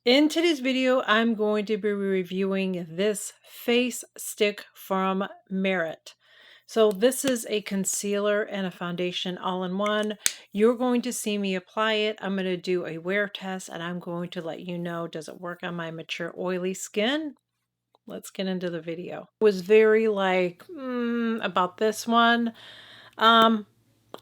In today's video, I'm going to be reviewing this face stick from Merit. So this is a concealer and a foundation all in one. You're going to see me apply it. I'm going to do a wear test and I'm going to let you know, does it work on my mature oily skin? Let's get into the video. I was very like, about this one.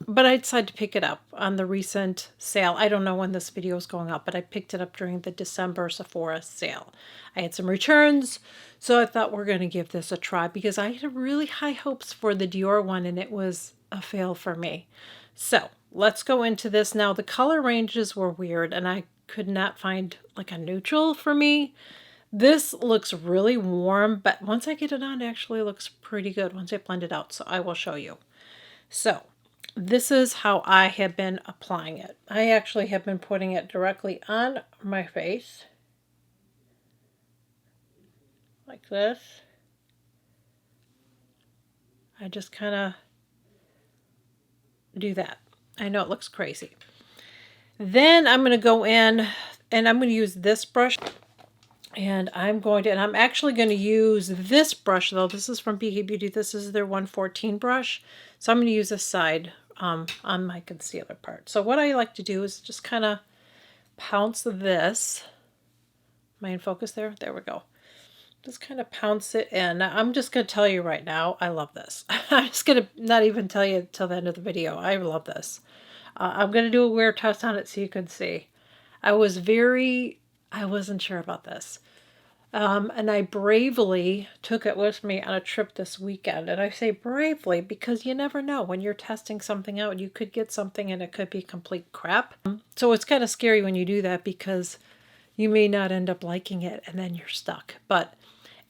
But I decided to pick it up on the recent sale. I don't know when this video is going up, but I picked it up during the December Sephora sale. I had some returns, so I thought we're going to give this a try because I had really high hopes for the Dior one and it was a fail for me. So let's go into this. Now the color ranges were weird and I could not find like a neutral for me. This looks really warm, but once I get it on, it actually looks pretty good once I blend it out. So I will show you. So this is how I have been applying it. I actually have been putting it directly on my face. Like this. I just kind of do that. I know it looks crazy. Then I'm going to go in and I'm going to use this brush. And I'm actually going to use this brush though. This is from BK Beauty. This is their 114 brush. So I'm going to use this side on my concealer part. So what I like to do is just kind of pounce this. Am I in focus there? There we go. Just kind of pounce it in. Now, I'm just going to tell you right now, I love this. I'm just going to not even tell you till the end of the video. I love this. I'm going to do a wear test on it so you can see. I wasn't sure about this. And I bravely took it with me on a trip this weekend. And I say bravely because you never know. When you're testing something out, you could get something and it could be complete crap. So it's kind of scary when you do that because you may not end up liking it and then you're stuck. But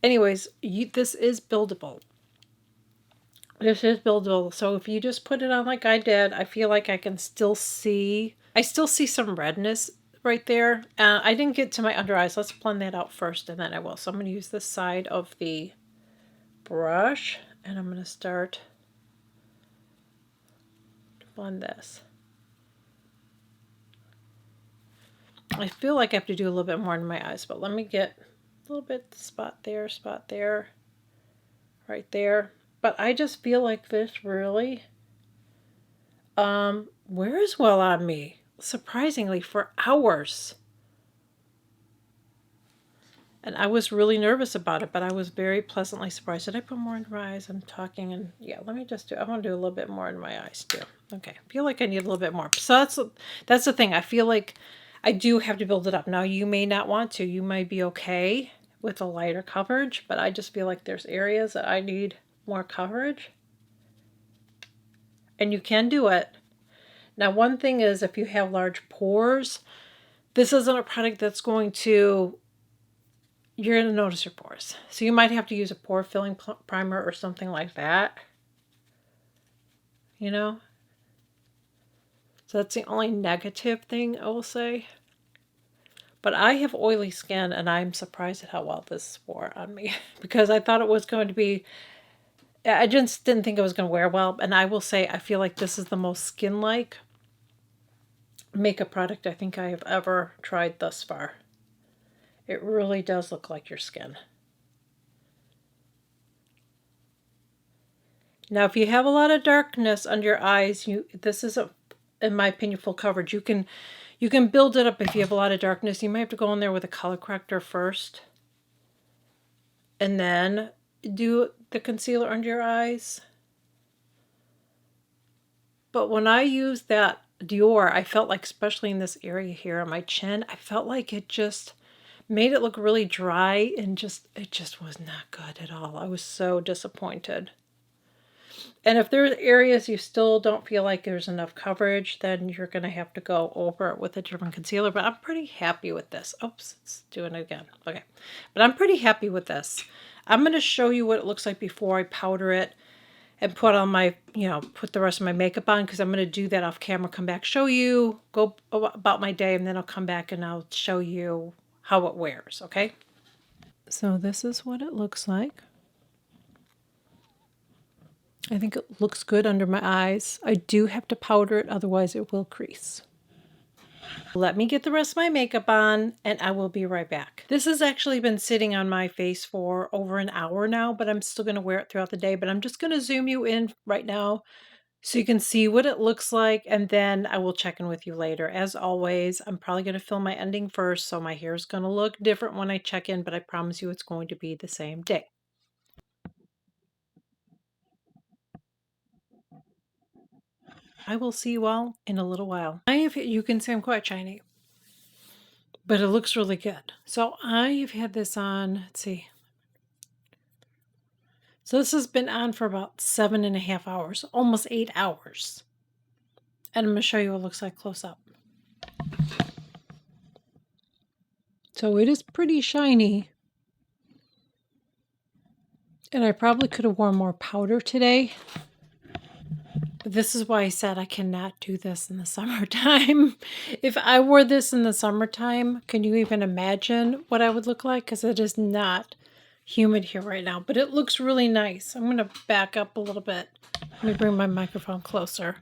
anyways, this is buildable. This is buildable. So if you just put it on like I did, I feel like I still see some redness right there. I didn't get to my under eyes. Let's blend that out first and then I will. So I'm going to use this side of the brush and I'm going to start to blend this. I feel like I have to do a little bit more in my eyes, but let me get a little bit spot there, right there. But I just feel like this really wears well on me, surprisingly, for hours. And I was really nervous about it, but I was very pleasantly surprised. Did I put more in my eyes? I'm talking and yeah, let me just I want to do a little bit more in my eyes too. Okay, I feel like I need a little bit more. So that's the thing. I feel like I do have to build it up. Now you may not want to. You might be okay with a lighter coverage, but I just feel like there's areas that I need more coverage. And you can do it. Now one thing is if you have large pores, this isn't a product that's going to you're going to notice your pores. So you might have to use a pore filling primer or something like that. You know? So that's the only negative thing I will say. But I have oily skin and I'm surprised at how well this wore on me. Because I thought it was going to be... I just didn't think it was going to wear well. And I will say I feel like this is the most skin-like makeup product I think I have ever tried thus far. It really does look like your skin. Now, if you have a lot of darkness under your eyes, this isn't, in my opinion, full coverage. You can build it up if you have a lot of darkness. You might have to go in there with a color corrector first. And then do the concealer under your eyes. But when I used that Dior, I felt like, especially in this area here on my chin, I felt like it just made it look really dry and it just was not good at all. I was so disappointed. And if there's areas you still don't feel like there's enough coverage, then you're going to have to go over it with a different concealer. But I'm pretty happy with this. Oops, it's doing it again. Okay. But I'm pretty happy with this. I'm going to show you what it looks like before I powder it and put on my, put the rest of my makeup on, because I'm going to do that off camera, come back, show you, go about my day, and then I'll come back and I'll show you how it wears, okay? So this is what it looks like. I think it looks good under my eyes. I do have to powder it, otherwise it will crease. Let me get the rest of my makeup on and I will be right back. This has actually been sitting on my face for over an hour now, but I'm still going to wear it throughout the day. But I'm just going to zoom you in right now so you can see what it looks like, and then I will check in with you later. As always, I'm probably going to film my ending first, so my hair is going to look different when I check in, but I promise you it's going to be the same day. I will see you all in a little while. You can see I'm quite shiny, but it looks really good. So I've had this on, let's see. So this has been on for about 7.5 hours, almost 8 hours. And I'm going to show you what it looks like close up. So it is pretty shiny. And I probably could have worn more powder today. But this is why I said I cannot do this in the summertime. If I wore this in the summertime, can you even imagine what I would look like? Because it is not humid here right now. But it looks really nice. I'm going to back up a little bit. Let me bring my microphone closer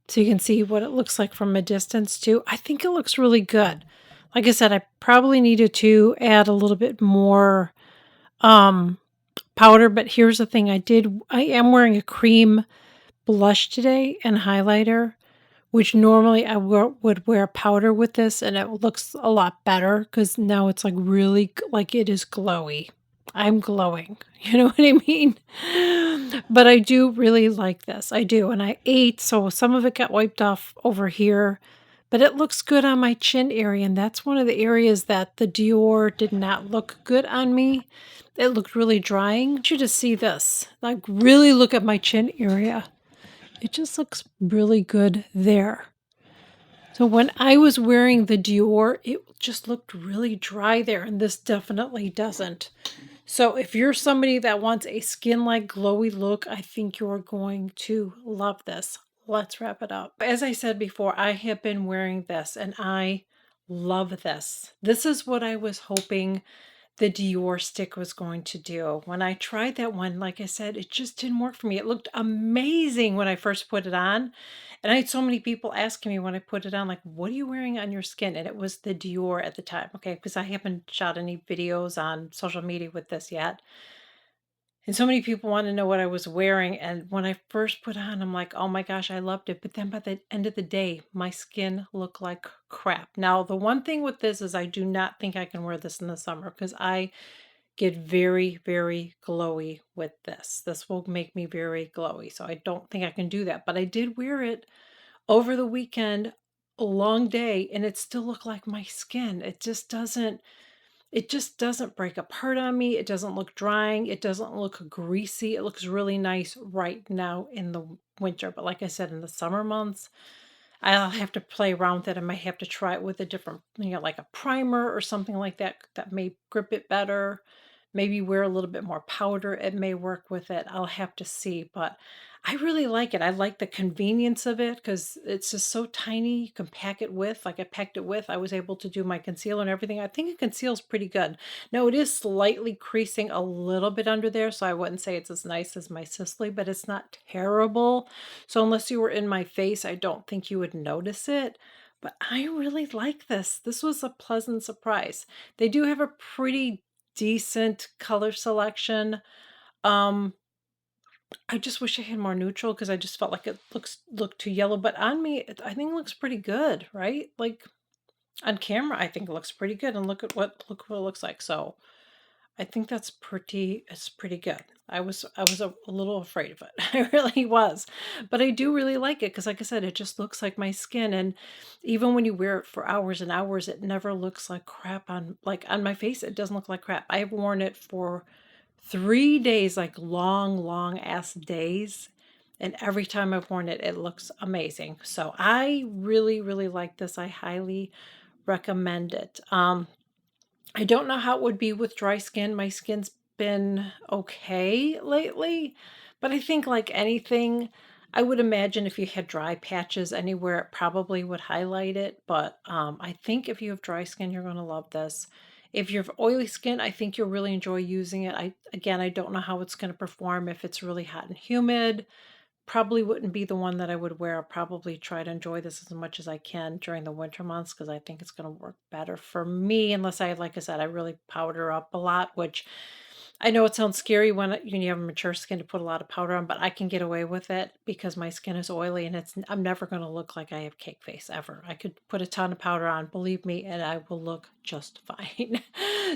so you can see what it looks like from a distance too. I think it looks really good. Like I said, I probably needed to add a little bit more powder, but here's the thing. I am wearing a cream blush today and highlighter, which normally would wear powder with this and it looks a lot better because now it's like really like it is glowy. I'm glowing. You know what I mean? But I do really like this. I do. And I ate, so some of it got wiped off over here, but it looks good on my chin area. And that's one of the areas that the Dior did not look good on me. It looked really drying. I want you to see this. Like, really look at my chin area. It just looks really good there. So when I was wearing the Dior, it just looked really dry there, and this definitely doesn't. So if you're somebody that wants a skin-like glowy look, I think you're going to love this. Let's wrap it up. As I said before, I have been wearing this and I love this. This is what I was hoping the Dior stick was going to do. When I tried that one, like I said, it just didn't work for me. It looked amazing when I first put it on. And I had so many people asking me when I put it on, like, what are you wearing on your skin? And it was the Dior at the time, okay? Because I haven't shot any videos on social media with this yet. And so many people want to know what I was wearing. And when I first put on, I'm like, oh my gosh, I loved it. But then by the end of the day, my skin looked like crap. Now, the one thing with this is I do not think I can wear this in the summer because I get very, very glowy with this. This will make me very glowy. So I don't think I can do that. But I did wear it over the weekend, a long day, and it still looked like my skin. It just doesn't break apart on me. It doesn't look drying. It doesn't look greasy. It looks really nice right now in the winter. But like I said, in the summer months, I'll have to play around with it. I might have to try it with a different, like a primer or something like that that may grip it better. Maybe wear a little bit more powder. It may work with it. I'll have to see, but I really like it. I like the convenience of it because it's just so tiny. You can pack it with, like I packed it with. I was able to do my concealer and everything. I think it conceals pretty good. Now it is slightly creasing a little bit under there, so I wouldn't say it's as nice as my Sisley, but it's not terrible. So unless you were in my face, I don't think you would notice it. But I really like this. This was a pleasant surprise. They do have a pretty decent color selection. Um, I just wish I had more neutral because I just felt like it looked too yellow. But on me, I think it looks pretty good, right? Like on camera, I think it looks pretty good. And look what it looks like. So I think it's pretty good. I was a little afraid of it. I really was. But I do really like it because like I said, it just looks like my skin. And even when you wear it for hours and hours, it never looks like crap on my face. It doesn't look like crap. I've worn it for 3 days, like long, long ass days. And every time I've worn it, it looks amazing. So I really, really like this. I highly recommend it. I don't know how it would be with dry skin. My skin's been okay lately, but I think like anything, I would imagine if you had dry patches anywhere, it probably would highlight it. But I think if you have dry skin, you're going to love this. If you have oily skin, I think you'll really enjoy using it. I don't know how it's going to perform if it's really hot and humid, Probably wouldn't be the one that I would wear. I'll probably try to enjoy this as much as I can during the winter months because I think it's going to work better for me. Unless I, like I said, I really powder up a lot, which I know it sounds scary when you have a mature skin to put a lot of powder on, but I can get away with it because my skin is oily and I'm never going to look like I have cake face ever. I could put a ton of powder on, believe me, and I will look just fine.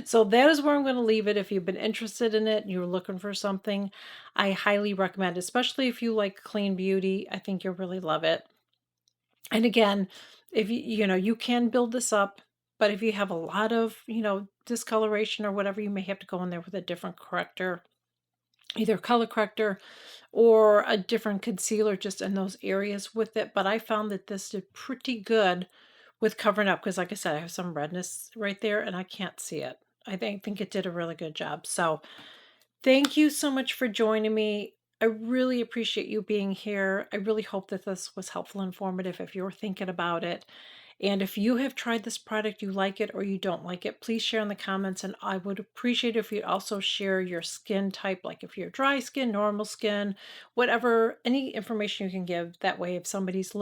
So that is where I'm going to leave it. If you've been interested in it and you're looking for something, I highly recommend, especially if you like clean beauty. I think you'll really love it. And again, if you can build this up, but if you have a lot of, discoloration or whatever, you may have to go in there with a different corrector, either color corrector or a different concealer just in those areas with it. But I found that this did pretty good with covering up because, like I said, I have some redness right there and I can't see it. I think it did a really good job. So thank you so much for joining me. I really appreciate you being here. I really hope that this was helpful and informative if you're thinking about it. And if you have tried this product, you like it or you don't like it, please share in the comments. And I would appreciate if you'd also share your skin type, like if you're dry skin, normal skin, whatever, any information you can give. That way, if somebody's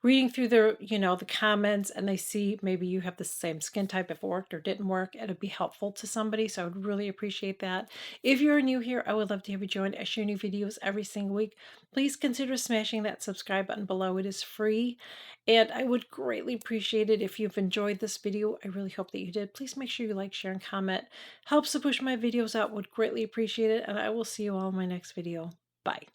reading through the comments and they see maybe you have the same skin type, if it worked or didn't work, it'd be helpful to somebody. So I would really appreciate that. If you're new here, I would love to have you join. I share new videos every single week. Please consider smashing that subscribe button below. It is free. And I would greatly appreciate it if you've enjoyed this video. I really hope that you did. Please make sure you like, share, and comment. Helps to push my videos out. Would greatly appreciate it. And I will see you all in my next video. Bye.